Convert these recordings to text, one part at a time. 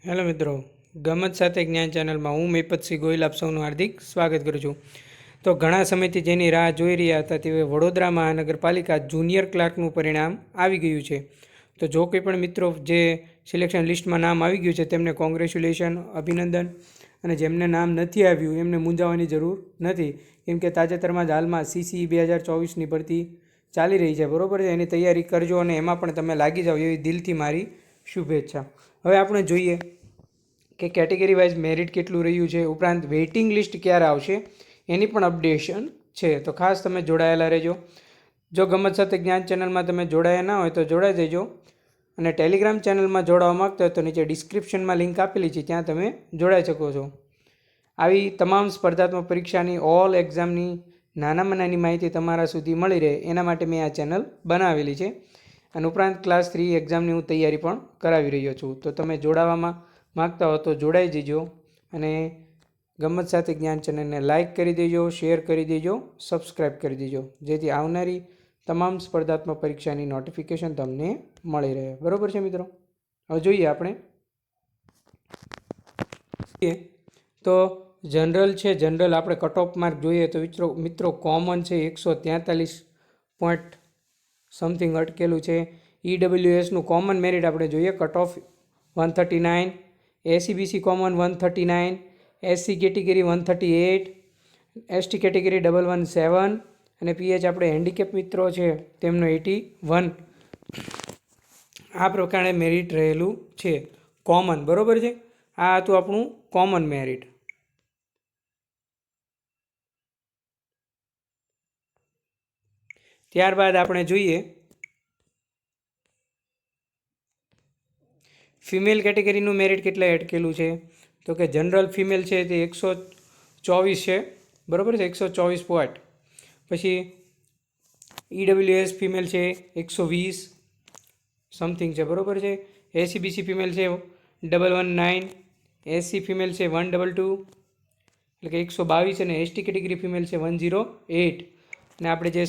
Hello મિત્રો, ગમત સાથે જ્ઞાન ચેનલમાં હું મેપતસિંહ ગોહિલ આપ સૌનું હાર્દિક સ્વાગત કરું છું. તો ઘણા સમયથી જેની રાહ જોઈ રહ્યા હતા તેઓએ વડોદરા મહાનગરપાલિકા જુનિયર ક્લાર્કનું પરિણામ આવી ગયું છે. તો જો કોઈ પણ મિત્રો જે સિલેક્શન લિસ્ટમાં નામ આવી ગયું છે તેમને કોંગ્રેચ્યુલેશન, અભિનંદન. અને જેમને નામ નથી આવ્યું એમને મૂંઝાવાની જરૂર નથી, કેમ કે તાજેતરમાં જ હાલમાં CCE 2024ની ભરતી ચાલી રહી છે, બરાબર છે. એની તૈયારી કરજો અને એમાં પણ તમે લાગી જાઓ એવી દિલથી મારી શુભેચ્છા. હવે આપણે જોઈએ કે કેટેગરી વાઇઝ મેરિટ કેટલું રહ્યું છે, ઉપરાંત વેઇટિંગ લિસ્ટ ક્યારે આવશે એની પણ અપડેશન છે. તો ખાસ તમે જોડાયેલા રહેજો. જો ગમત સાથે જ્ઞાન ચેનલમાં તમે જોડાયા ના હોય તો જોડાઈ દેજો, અને ટેલિગ્રામ ચેનલમાં જોડાવા માગતા હોય તો નીચે ડિસ્ક્રિપ્શનમાં લિંક આપેલી છે, ત્યાં તમે જોડાઈ શકો છો. આવી તમામ સ્પર્ધાત્મક પરીક્ષાની ઓલ એક્ઝામની નાનામાં નાની માહિતી તમારા સુધી મળી રહે એના માટે મેં આ ચેનલ બનાવેલી છે. અને ઉપરાંત ક્લાસ 3 એક્ઝામની હું તૈયારી પણ કરાવી રહ્યો છું. તો તમે જોડાવામાં માગતા હો તો જોડાઈ જજો, અને ગમત સાથે જ્ઞાન ચેનલને લાઇક કરી દેજો, શેર કરી દેજો, સબસ્ક્રાઈબ કરી દેજો, જેથી આવનારી તમામ સ્પર્ધાત્મક પરીક્ષાની નોટિફિકેશન તમને મળી રહે. બરાબર છે મિત્રો. હવે જોઈએ આપણે તો જનરલ છે. જનરલ આપણે કટ ઓફ માર્ક જોઈએ તો મિત્રો કોમન છે 143 પોઈન્ટ સમથિંગ અટકેલું છે. EWSનું કોમન મેરિટ આપણે જોઈએ, cut off 139, SCBC common 139, SC category 138, ST category 117, અને PH આપણે હેન્ડીકેપ મિત્રો છે તેમનો 81. આ પ્રકારે મેરિટ રહેલું છે કોમન, બરાબર છે. આ હતું આપણું કોમન મેરિટ. ત્યારબાદ આપણે જોઈએ ફિમેલ કેટેગરીનું મેરિટ કેટલા અટકેલું છે. તો કે જનરલ ફિમેલ છે તે 124 છે, બરાબર છે, 124 પોઈન્ટ. પછી EWS ફિમેલ છે 120 સમથિંગ છે, બરાબર છે. SCBC ફિમેલ છે 119, SC ફિમેલ છે 122, એટલે કે 122, અને ST કેટેગરી ફિમેલ છે 108, અને આપણે જે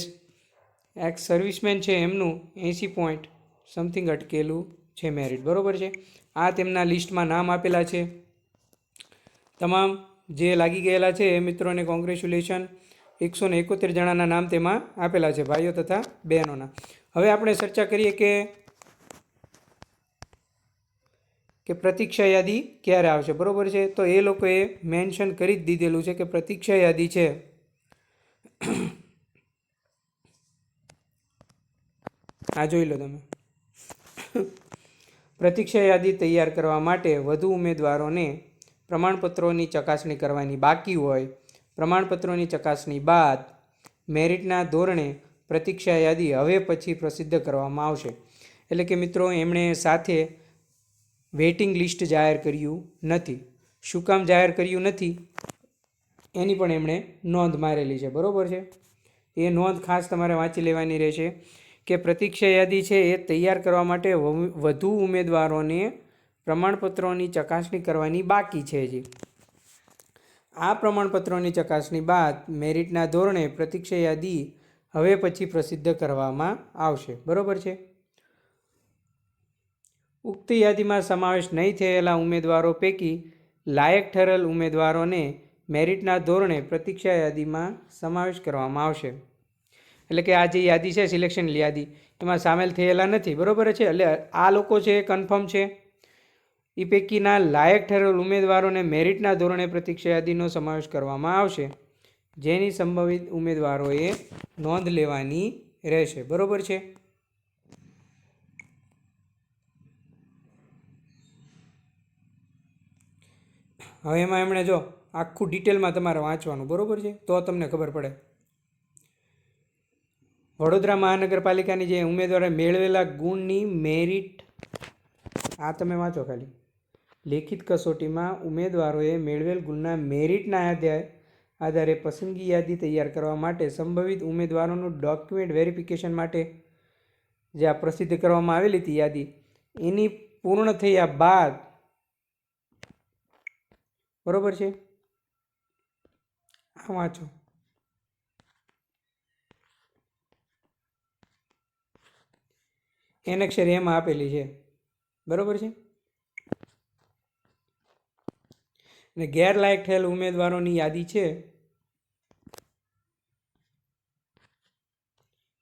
એક્સ સર્વિસમેન છે એમનું 80 પોઈન્ટ સમથિંગ અટકેલું છે મેરિટ, બરાબર છે. આ તેમના લિસ્ટમાં નામ આપેલા છે. તમામ જે લાગી ગયેલા છે એ મિત્રોને કોંગ્રેચ્યુલેશન. 171 જણાના નામ તેમાં આપેલા છે, ભાઈઓ તથા બહેનોના. હવે આપણે ચર્ચા કરીએ કે પ્રતીક્ષા યાદી ક્યારે આવશે, બરાબર છે. તો એ લોકોએ મેન્શન કરી જ દીધેલું છે કે પ્રતીક્ષા યાદી છે આ જોઈ લો તમે. પ્રતીક્ષા યાદી તૈયાર કરવા માટે વધુ ઉમેદવારોને પ્રમાણપત્રોની ચકાસણી કરવાની બાકી હોય, પ્રમાણપત્રોની ચકાસણી બાદ મેરિટના ધોરણે પ્રતીક્ષા યાદી હવે પછી પ્રસિદ્ધ કરવામાં આવશે. એટલે કે મિત્રો એમણે સાથે વેઇટિંગ લિસ્ટ જાહેર કર્યું નથી. શું કામ જાહેર કર્યું નથી એની પણ એમણે નોંધ મારેલી છે, બરાબર છે. એ નોંધ ખાસ તમારે વાંચી લેવાની રહેશે કે પ્રતીક્ષા યાદી છે એ તૈયાર કરવા માટે વધુ ઉમેદવારોને પ્રમાણપત્રોની ચકાસણી કરવાની બાકી છે. આ પ્રમાણપત્રોની ચકાસણી બાદ મેરિટના ધોરણે પ્રતીક્ષા યાદી હવે પછી પ્રસિદ્ધ કરવામાં આવશે, બરાબર છે. ઉક્ત યાદીમાં સમાવેશ નહીં થયેલા ઉમેદવારો પૈકી લાયક ઠરેલ ઉમેદવારોને મેરિટના ધોરણે પ્રતીક્ષા યાદીમાં સમાવેશ કરવામાં આવશે. એટલે કે આ જે યાદી છે સિલેક્શન યાદી એમાં સામેલ થયેલા નથી, બરાબર છે. એટલે આ લોકો છે એ કન્ફર્મ છે. એ પૈકીના લાયક ઠરેલ ઉમેદવારોને મેરિટના ધોરણે પ્રતીક્ષા યાદીનો સમાવેશ કરવામાં આવશે, જેની સંભવિત ઉમેદવારોએ નોંધ લેવાની રહેશે, બરાબર છે. હવે એમાં એમણે જો આખું ડિટેલમાં તમારે વાંચવાનું, બરાબર છે, તો તમને ખબર પડે. વડોદરા મહાનગરપાલિકાની જે ઉમેદવારે મેળવેલા ગુણની મેરિટ, આ તમે વાંચો ખાલી. લેખિત કસોટીમાં ઉમેદવારોએ મેળવેલ ગુણના મેરિટના આધારે પસંદગી યાદી તૈયાર કરવા માટે સંભવિત ઉમેદવારોનું ડોક્યુમેન્ટ વેરિફિકેશન માટે જે આ પ્રસિદ્ધ કરવામાં આવેલી હતી યાદી, એની પૂર્ણ થયા બાદ, બરાબર છે, આ વાંચો. એનેક્ષર એમાં આપેલી છે, બરાબર છે. અને ગેરલાયક થયેલ ઉમેદવારોની યાદી છે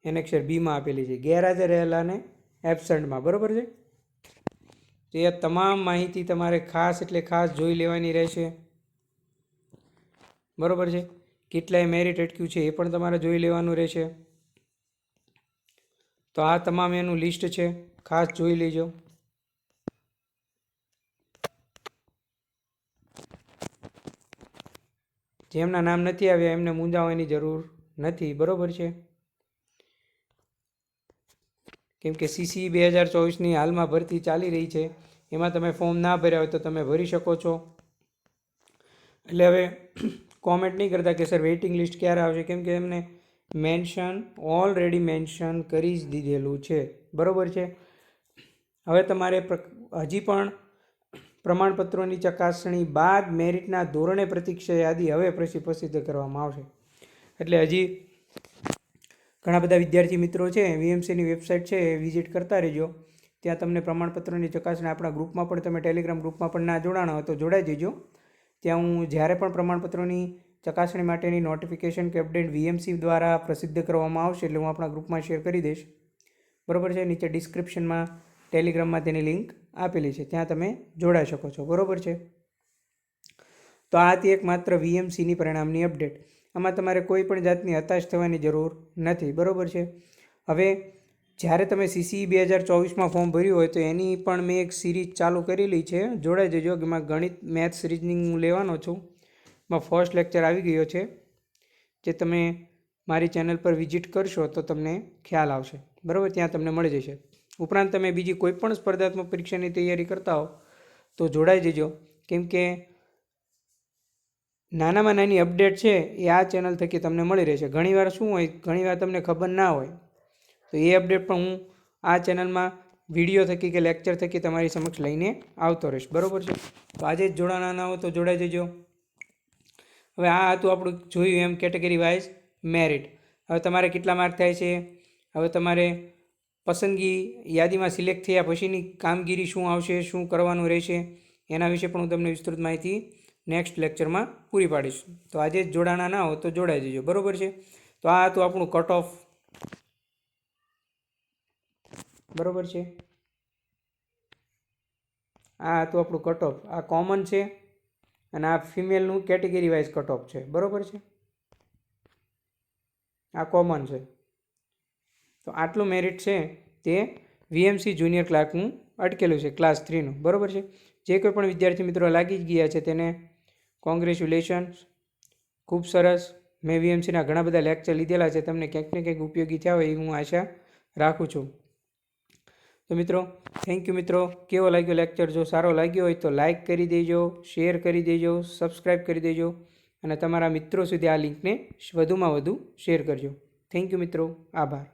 એને અક્ષર બીમાં આપેલી છે, ગેરહાજર રહેલાને એબસન્ટમાં, બરાબર છે. તો એ તમામ માહિતી તમારે ખાસ એટલે ખાસ જોઈ લેવાની રહેશે, બરાબર છે. કેટલાય મેરિટ અટક્યું છે એ પણ તમારે જોઈ લેવાનું રહેશે. તો આ તમામ એનું લિસ્ટ છે, ખાસ જોઈ લેજો. જેમના નામ નથી આવ્યા એમને મૂંઝાવાની જરૂર નથી, બરાબર છે. કેમ કે CCE 2024ની હાલમાં ભરતી ચાલી રહી છે, એમાં તમે ફોર્મ ના ભર્યા હોય તો તમે ભરી શકો છો. એટલે હવે કોમેન્ટ નહીં કરતા કે સર વેઇટિંગ લિસ્ટ ક્યારે આવશે, કેમ કે એમને ઓલરેડી મેન્શન કરી જ દીધેલું છે, બરાબર છે. હવે તમારે હજી પણ પ્રમાણપત્રોની ચકાસણી બાદ મેરિટના ધોરણે પ્રતીક્ષા યાદી હવે પ્રસિદ્ધ કરવામાં આવશે. એટલે હજી ઘણા બધા વિદ્યાર્થી મિત્રો છે VMCની વેબસાઇટ છે એ વિઝિટ કરતા રહેજો. ત્યાં તમને પ્રમાણપત્રોની ચકાસણી આપણા ગ્રુપમાં પણ, તમે ટેલિગ્રામ ગ્રુપમાં પણ ના જોડાણા હોય તો જોડાઈ જજો. ત્યાં હું જ્યારે પણ પ્રમાણપત્રોની ચકાસણી માટેની નોટિફિકેશન કે અપડેટ VMC દ્વારા પ્રસિદ્ધ કરવામાં આવશે એટલે હું આપણા ગ્રુપમાં શેર કરી દઈશ, બરાબર છે. નીચે ડિસ્ક્રિપ્શનમાં ટેલિગ્રામમાં તેની લિંક આપેલી છે, ત્યાં તમે જોડાઈ શકો છો, બરાબર છે. તો આ હતી એક માત્ર VMCની પરિણામની અપડેટ. આમાં તમારે કોઈ પણ જાતની હતાશ થવાની જરૂર નથી, બરાબર છે. હવે જ્યારે તમે CCE 2024માં ફોર્મ ભર્યું હોય તો એની પણ મેં એક સિરીઝ ચાલુ કરેલી છે, જોડાઈ જજો. કે એમાં ગણિત, મેથ્સ, રિઝનિંગ હું લેવાનો છું. એમાં ફર્સ્ટ લેક્ચર આવી ગયો છે, જે તમે મારી ચેનલ પર વિઝિટ કરશો તો તમને ખ્યાલ આવશે, બરાબર. ત્યાં તમને મળી જશે. ઉપરાંત તમે બીજી કોઈ પણ સ્પર્ધાત્મક પરીક્ષાની તૈયારી કરતા હો તો જોડાઈ જજો, કેમ કે નાનામાં નાની અપડેટ છે એ આ ચેનલ થકી તમને મળી રહેશે. ઘણીવાર શું હોય, ઘણીવાર તમને ખબર ના હોય તો એ અપડેટ પણ હું આ ચેનલમાં વિડીયો થકી કે લેક્ચર થકી તમારી સમક્ષ લઈને આવતો રહીશ, બરાબર છે. તો આજે જ જોડાના ના હો તો જોડાઈ જજો. હવે આ હતું આપણું જોયું એમ કેટેગરી વાઇઝ મેરિટ. હવે તમારે કેટલા માર્ક થાય છે, હવે તમારે પસંદગી યાદીમાં સિલેક્ટ થયા પછીની કામગીરી શું આવશે, શું કરવાનું રહેશે, એના વિશે પણ હું તમને વિસ્તૃત માહિતી નેક્સ્ટ લેક્ચરમાં પૂરી પાડીશ. તો આજે જ જોડાના ના હો તો જોડાઈ જજો, બરાબર છે. તો આ હતું આપણું કટ ઓફ, બરાબર છે. આ હતું આપણું કટ ઓફ. આ કોમન છે અને આ ફિમેલનું કેટેગરી વાઇઝ કટ ઓફ છે, બરાબર છે. આ કોમન છે. તો આટલું મેરિટ છે તે VMC જુનિયર ક્લાર્કનું અટકેલું છે, ક્લાસ 3નું, બરાબર છે. જે કોઈ પણ વિદ્યાર્થી મિત્રો લાગી જ ગયા છે તેને કોંગ્રેચ્યુલેશન્સ, ખૂબ સરસ. મેં VMCના ઘણા બધા લેક્ચર લીધેલા છે, તમને ક્યાંક ને ક્યાંક ઉપયોગી થયા હોય એવી હું આશા રાખું છું. તો મિત્રો થેન્ક યુ મિત્રો. કેવો લાગ્યો લેક્ચર? જો સારો લાગ્યો હોય તો લાઇક કરી દેજો, શેર કરી દેજો, સબસ્ક્રાઈબ કરી દેજો અને તમારા મિત્રો સુધી આ લિંકને વધુમાં વધુ શેર કરજો. થેન્ક યુ મિત્રો. આભાર.